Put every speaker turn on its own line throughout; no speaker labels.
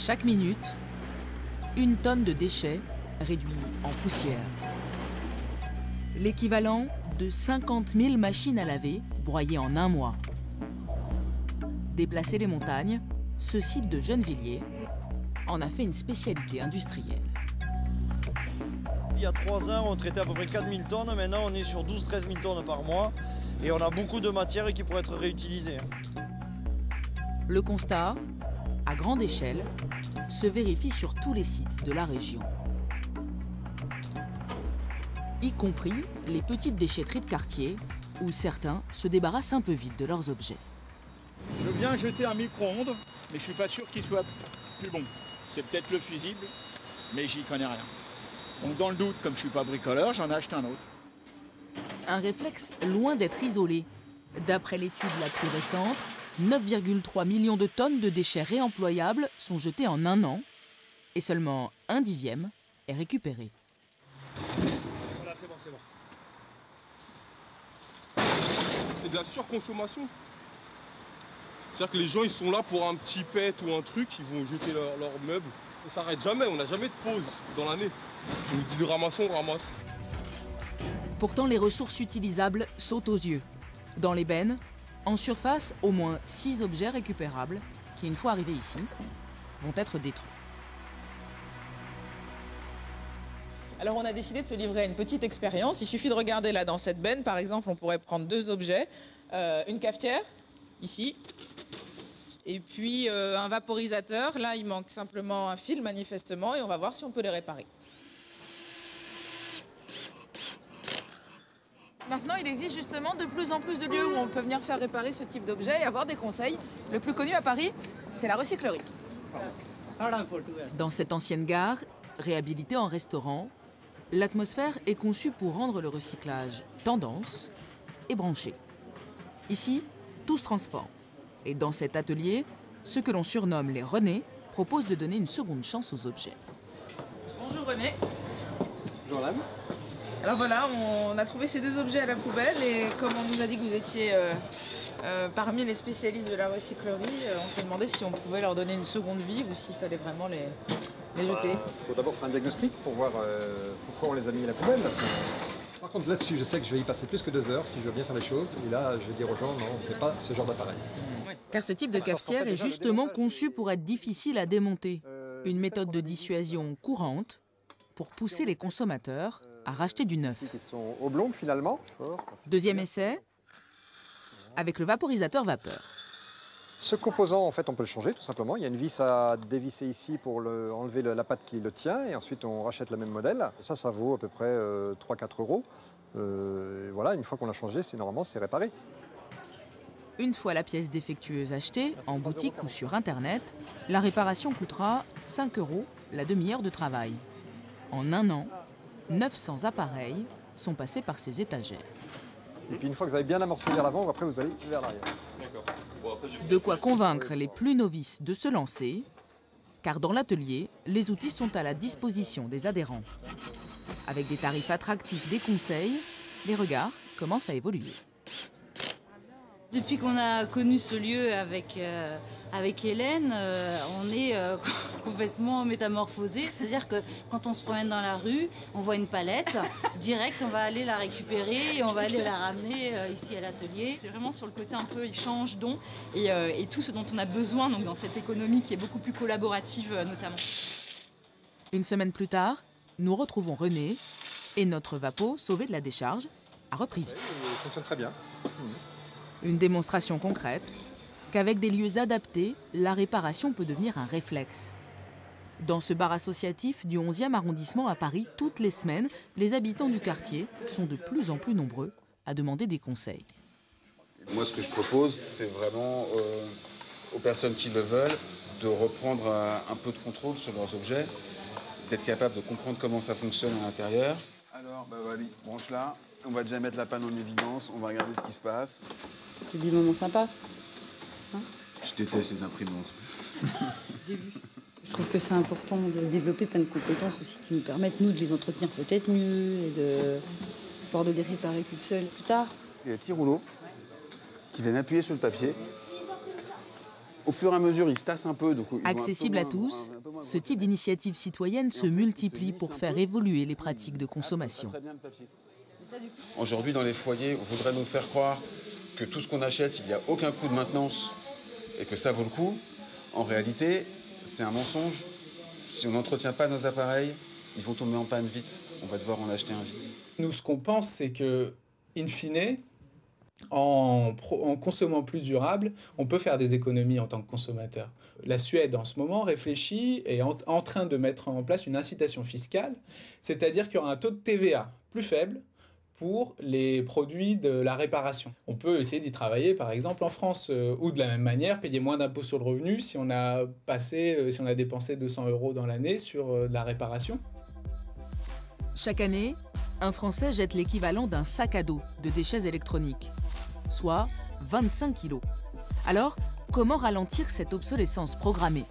Chaque minute, 1 tonne de déchets réduits en poussière. L'équivalent de 50 000 machines à laver broyées en 1 mois. Déplacer les montagnes, ce site de Gennevilliers en a fait une spécialité industrielle.
Il y a 3 ans, on traitait à peu près 4 000 tonnes. Maintenant, on est sur 12-13 000 tonnes par mois. Et on a beaucoup de matières qui pourraient être réutilisées.
Le constat, à grande échelle, se vérifie sur tous les sites de la région, y compris les petites déchetteries de quartier, où certains se débarrassent un peu vite de leurs objets.
Je viens jeter un micro-ondes, mais je suis pas sûr qu'il soit plus bon. C'est peut-être le fusible, mais j'y connais rien. Donc dans le doute, comme je suis pas bricoleur, j'en achète un autre.
Un réflexe loin d'être isolé. D'après l'étude la plus récente, 9,3 millions de tonnes de déchets réemployables sont jetés en 1 an et seulement 1/10 est récupéré.
Voilà, c'est bon, c'est bon. C'est de la surconsommation. C'est-à-dire que les gens, ils sont là pour un petit pet ou un truc, ils vont jeter leurs meubles. Ça s'arrête jamais, on n'a jamais de pause dans l'année. On nous dit de ramasser, on ramasse.
Pourtant, les ressources utilisables sautent aux yeux. Dans les bennes, en surface, au moins 6 objets récupérables qui, une fois arrivés ici, vont être détruits.
Alors on a décidé de se livrer à une petite expérience. Il suffit de regarder là dans cette benne, par exemple, on pourrait prendre 2 objets. Une cafetière, ici, et puis un vaporisateur. Là, il manque simplement un fil, manifestement, et on va voir si on peut les réparer. Maintenant, il existe justement de plus en plus de lieux où on peut venir faire réparer ce type d'objet et avoir des conseils. Le plus connu à Paris, c'est la recyclerie.
Dans cette ancienne gare, réhabilitée en restaurant, l'atmosphère est conçue pour rendre le recyclage tendance et branché. Ici, tout se transforme. Et dans cet atelier, ceux que l'on surnomme les René proposent de donner une seconde chance aux objets.
Bonjour René.
Bonjour Lame.
Alors voilà, on a trouvé ces 2 objets à la poubelle et comme on nous a dit que vous étiez parmi les spécialistes de la recyclerie, on s'est demandé si on pouvait leur donner une seconde vie ou s'il fallait vraiment les jeter.
Il faut d'abord faire un diagnostic pour voir pourquoi on les a mis à la poubelle. Par contre là-dessus, je sais que je vais y passer plus que 2 heures si je veux bien faire les choses. Et là, je vais dire aux gens, non, on ne fait pas ce genre d'appareil.
Car ce type de cafetière est justement conçu pour être difficile à démonter. Une méthode de dissuasion courante pour pousser les consommateurs à racheter du neuf.
Qui sont oblongs finalement.
Deuxième essai, avec le vaporisateur vapeur.
Ce composant, en fait, on peut le changer tout simplement. Il y a une vis à dévisser ici pour enlever la patte qui le tient et ensuite on rachète le même modèle. Ça vaut à peu près 3-4 euros. Voilà, une fois qu'on l'a changé, normalement c'est réparé.
Une fois la pièce défectueuse achetée, en boutique ou sur Internet, la réparation coûtera 5 euros la demi-heure de travail. En 1 an, 900 appareils sont passés par ces étagères.
Et puis une fois que vous avez bien amorcé vers l'avant, après vous allez vers l'arrière.
De quoi convaincre les plus novices de se lancer, car dans l'atelier, les outils sont à la disposition des adhérents. Avec des tarifs attractifs, des conseils, les regards commencent à évoluer.
Depuis qu'on a connu ce lieu avec Hélène, on est complètement métamorphosé. C'est-à-dire que quand on se promène dans la rue, on voit une palette, direct on va aller la récupérer et on va aller la ramener ici à l'atelier.
C'est vraiment sur le côté un peu échange, don et tout ce dont on a besoin donc dans cette économie qui est beaucoup plus collaborative notamment.
Une semaine plus tard, nous retrouvons René et notre vapeau sauvé de la décharge a repris vie.
Il fonctionne très bien.
Une démonstration concrète qu'avec des lieux adaptés, la réparation peut devenir un réflexe. Dans ce bar associatif du 11e arrondissement à Paris, toutes les semaines, les habitants du quartier sont de plus en plus nombreux à demander des conseils.
Moi, ce que je propose, c'est vraiment aux personnes qui le veulent de reprendre un peu de contrôle sur leurs objets, d'être capable de comprendre comment ça fonctionne à l'intérieur.
Alors, Wally, branche là. On va déjà mettre la panne en évidence, on va regarder ce qui se passe.
C'est des moments sympas.
Je déteste les imprimantes.
J'ai vu. Je trouve que c'est important de développer plein de compétences aussi qui nous permettent, nous, de les entretenir peut-être mieux et de pouvoir de les réparer toutes seules plus tard.
Il y a des petits rouleaux qui viennent appuyer sur le papier. Au fur et à mesure, ils se tassent un peu. Donc ils vont
Accessible
un
à
peu moins-
tous,
un peu moins
ce type d'initiative citoyenne se multiplie pour faire évoluer les pratiques de consommation.
Très bien le papier.
Aujourd'hui, dans les foyers, on voudrait nous faire croire que tout ce qu'on achète, il n'y a aucun coût de maintenance et que ça vaut le coup. En réalité, c'est un mensonge. Si on n'entretient pas nos appareils, ils vont tomber en panne vite. On va devoir en acheter un vite.
Nous, ce qu'on pense, c'est que, in fine, en consommant plus durable, on peut faire des économies en tant que consommateur. La Suède, en ce moment, réfléchit et est en train de mettre en place une incitation fiscale, c'est-à-dire qu'il y aura un taux de TVA plus faible pour les produits de la réparation. On peut essayer d'y travailler, par exemple, en France, ou de la même manière, payer moins d'impôts sur le revenu si on a dépensé 200 € dans l'année sur de la réparation.
Chaque année, un Français jette l'équivalent d'un sac à dos de déchets électroniques, soit 25 kilos. Alors, comment ralentir cette obsolescence programmée?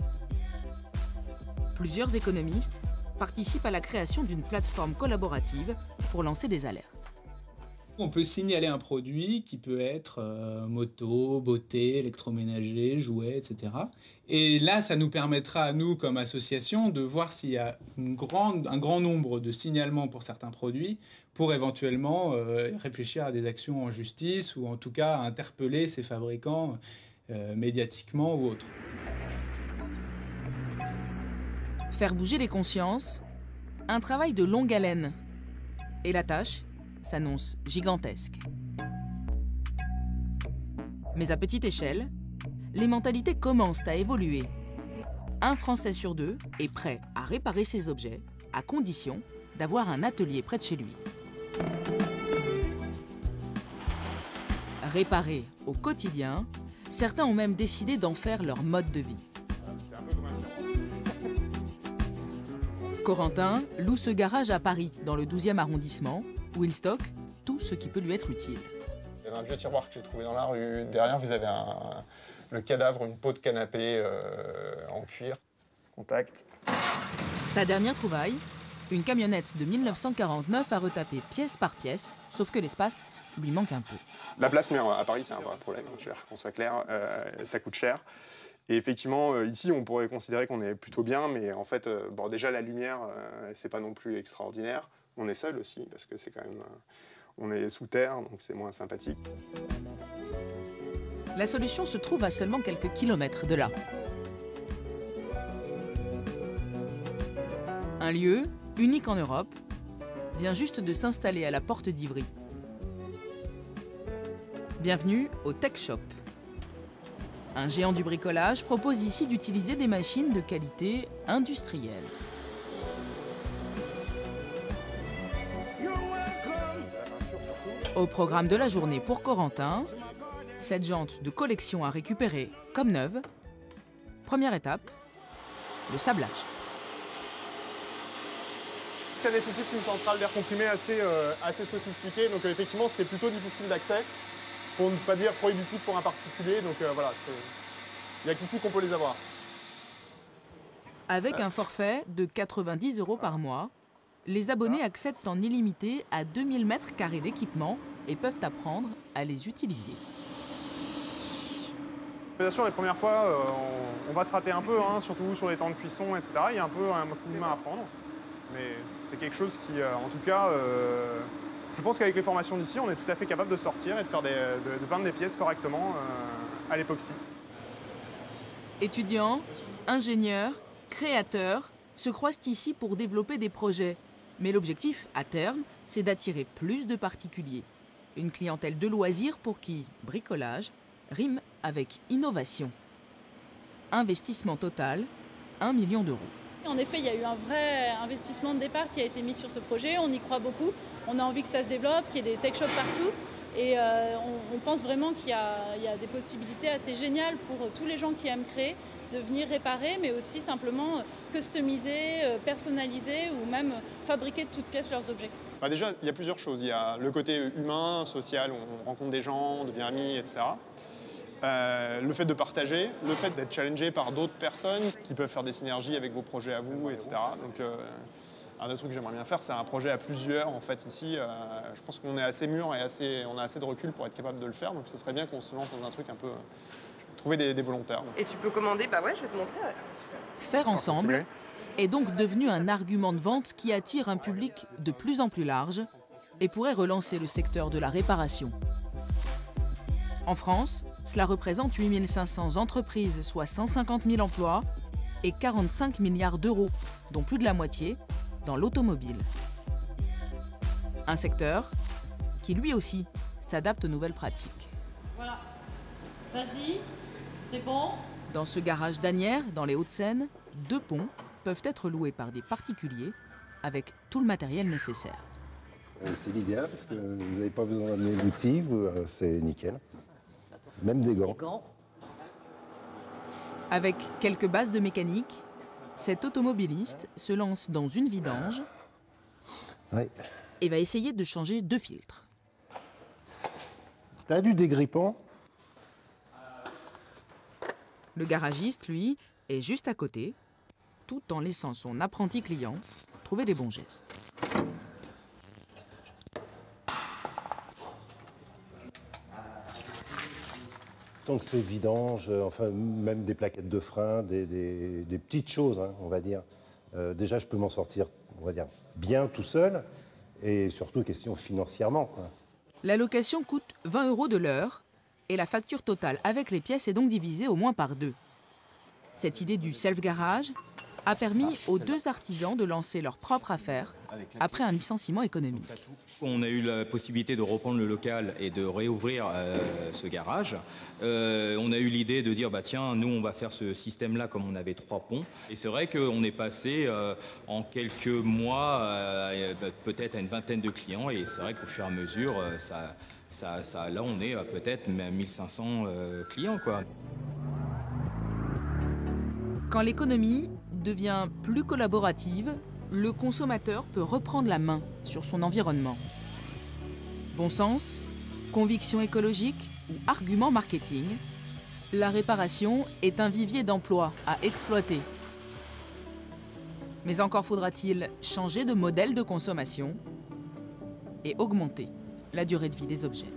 Plusieurs économistes participent à la création d'une plateforme collaborative pour lancer des alertes.
On peut signaler un produit qui peut être moto, beauté, électroménager, jouets, etc. Et là, ça nous permettra à nous, comme association, de voir s'il y a un grand nombre de signalements pour certains produits pour éventuellement réfléchir à des actions en justice ou en tout cas à interpeller ces fabricants médiatiquement ou autres.
Faire bouger les consciences, un travail de longue haleine. Et la tâche s'annonce gigantesque. Mais à petite échelle, les mentalités commencent à évoluer. Un Français sur deux est prêt à réparer ses objets, à condition d'avoir un atelier près de chez lui. Réparer au quotidien, certains ont même décidé d'en faire leur mode de vie. Corentin loue ce garage à Paris, dans le 12e arrondissement, où il stocke tout ce qui peut lui être utile.
Il y avait un vieux tiroir que j'ai trouvé dans la rue. Derrière, vous avez le cadavre, une peau de canapé en cuir. Contact.
Sa dernière trouvaille, une camionnette de 1949 à retaper pièce par pièce, sauf que l'espace lui manque un peu.
La place, mais à Paris, c'est un vrai problème, qu'on soit clair. Ça coûte cher. Et effectivement, ici, on pourrait considérer qu'on est plutôt bien, mais en fait, bon, déjà, la lumière, c'est pas non plus extraordinaire. On est seul aussi, parce que c'est quand même... on est sous terre, donc c'est moins sympathique.
La solution se trouve à seulement quelques kilomètres de là. Un lieu, unique en Europe, vient juste de s'installer à la porte d'Ivry. Bienvenue au Tech Shop. Un géant du bricolage propose ici d'utiliser des machines de qualité industrielle. Au programme de la journée pour Corentin, cette jante de collection à récupérer comme neuve. Première étape, le sablage.
Ça nécessite une centrale d'air comprimé assez sophistiquée, donc effectivement c'est plutôt difficile d'accès, pour ne pas dire prohibitif pour un particulier, donc voilà, il n'y a qu'ici qu'on peut les avoir.
Avec un forfait de 90 € par mois, les abonnés accèdent en illimité à 2000 mètres carrés d'équipement et peuvent apprendre à les utiliser.
Bien sûr, les premières fois, on va se rater un peu, hein, surtout sur les temps de cuisson, etc. Il y a un peu un coup de main à prendre, mais c'est quelque chose qui, en tout cas, je pense qu'avec les formations d'ici, on est tout à fait capable de sortir et de faire de peindre des pièces correctement à l'époxy.
Étudiants, ingénieurs, créateurs se croisent ici pour développer des projets. Mais l'objectif, à terme, c'est d'attirer plus de particuliers. Une clientèle de loisirs pour qui bricolage rime avec innovation. Investissement total, 1 million d'euros.
En effet, il y a eu un vrai investissement de départ qui a été mis sur ce projet. On y croit beaucoup. On a envie que ça se développe, qu'il y ait des tech shops partout. Et on pense vraiment qu'il y a des possibilités assez géniales pour tous les gens qui aiment créer, de venir réparer, mais aussi simplement customiser, personnaliser ou même fabriquer de toutes pièces leurs objets.
Bah déjà, il y a plusieurs choses. Il y a le côté humain, social, on rencontre des gens, on devient amis, etc. Le fait de partager, le fait d'être challengé par d'autres personnes qui peuvent faire des synergies avec vos projets à vous, etc. Donc, un autre truc que j'aimerais bien faire, c'est un projet à plusieurs. En fait, ici, je pense qu'on est assez mûr et on a assez de recul pour être capable de le faire. Donc, ce serait bien qu'on se lance dans un truc un peu trouver des volontaires.
Et tu peux commander, bah ouais, je vais te montrer.
Faire ensemble est donc devenu un argument de vente qui attire un public de plus en plus large et pourrait relancer le secteur de la réparation. En France, cela représente 8 500 entreprises, soit 150 000 emplois et 45 milliards d'euros, dont plus de la moitié dans l'automobile. Un secteur qui lui aussi s'adapte aux nouvelles pratiques.
Voilà. Vas-y, c'est bon.
Dans ce garage d'Asnières, dans les Hauts-de-Seine, 2 ponts peuvent être loués par des particuliers avec tout le matériel nécessaire.
C'est l'idéal parce que vous n'avez pas besoin d'amener l'outil, c'est nickel. Même des gants.
Avec quelques bases de mécanique, cet automobiliste se lance dans une vidange et va essayer de changer 2 filtres.
T'as du dégrippant?
Le garagiste, lui, est juste à côté, tout en laissant son apprenti client trouver les bons gestes.
Donc c'est vidange, enfin même des plaquettes de frein, des petites choses, hein, on va dire. Déjà, je peux m'en sortir, on va dire, bien tout seul, et surtout question financièrement, quoi.
La location coûte 20 € de l'heure, et la facture totale avec les pièces est donc divisée au moins par 2. Cette idée du self-garage a permis aux 2 artisans de lancer leur propre affaire après un licenciement économique.
On a eu la possibilité de reprendre le local et de réouvrir ce garage. On a eu l'idée de dire, bah, tiens, nous, on va faire ce système-là comme on avait 3 ponts. Et c'est vrai qu'on est passé en quelques mois peut-être à une vingtaine de clients. Et c'est vrai qu'au fur et à mesure, là, on est peut-être 1500 clients, quoi.
Quand l'économie devient plus collaborative, le consommateur peut reprendre la main sur son environnement. Bon sens, conviction écologique ou argument marketing, la réparation est un vivier d'emplois à exploiter. Mais encore faudra-t-il changer de modèle de consommation et augmenter la durée de vie des objets.